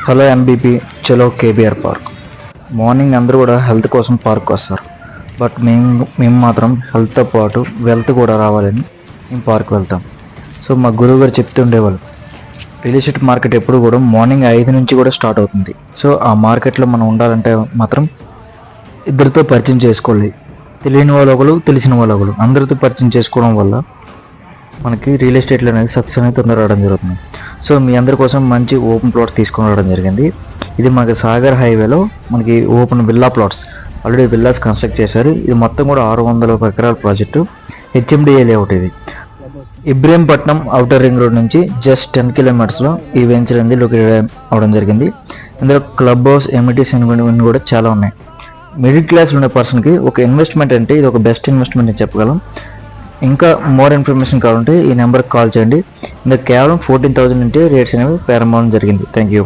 Hello MBP, చలో KBR park. Morning అందరూ కూడా హెల్త్ కోసం పార్క్ వస్తారు. బట్ మేము మాత్రం హెల్త్తో పాటు వెల్త్ కూడా రావాలని మేము పార్క్ వెళ్తాం. సో మా గురువు గారు చెప్తూ ఉండేవాళ్ళు, రియల్ ఎస్టేట్ మార్కెట్ ఎప్పుడు కూడా మార్నింగ్ 5 నుంచి కూడా స్టార్ట్ అవుతుంది. సో ఆ మార్కెట్లో మనం ఉండాలంటే మాత్రం ఇద్దరితో పరిచయం చేసుకోవాలి. తెలియని వాళ్ళు ఒకరు, తెలిసిన వాళ్ళు ఒకరు, అందరితో పరిచయం చేసుకోవడం వల్ల మనకి రియల్ ఎస్టేట్లో అనేది సక్సెస్ అనేది తొందర రావడం జరుగుతుంది. సో మీ అందరి కోసం మంచి ఓపెన్ ప్లాట్స్ తీసుకొని రావడం జరిగింది. ఇది మనకి సాగర్ హైవేలో మనకి open villa plots, already villas construct చేశారు. ఇది మొత్తం కూడా 600 ఎకరాల ప్రాజెక్టు, హెచ్ఎండిఏ లేఅవుట్. ఇది ఇబ్రహీంపట్నం ఔటర్ రింగ్ రోడ్ నుంచి జస్ట్ 10 కిలోమీటర్స్లో ఈ వెంచర్ అనేది లొకేట్ అవడం జరిగింది. ఇందులో క్లబ్ హౌస్, ఎమ్యూనిటీస్ ఇవన్నీ కూడా చాలా ఉన్నాయి. మిడిల్ క్లాస్లో ఉన్న పర్సన్కి ఒక ఇన్వెస్ట్మెంట్ అంటే ఇది ఒక బెస్ట్ ఇన్వెస్ట్మెంట్ అని చెప్పగలం. ఇంకా మోర్ ఇన్ఫర్మేషన్ కావాలంటే ఈ నెంబర్కి కాల్ చేయండి. ఇంకా కేవలం 14,000 నుండి రేట్స్ అనేవి ప్రారంభం జరిగింది. Thank you.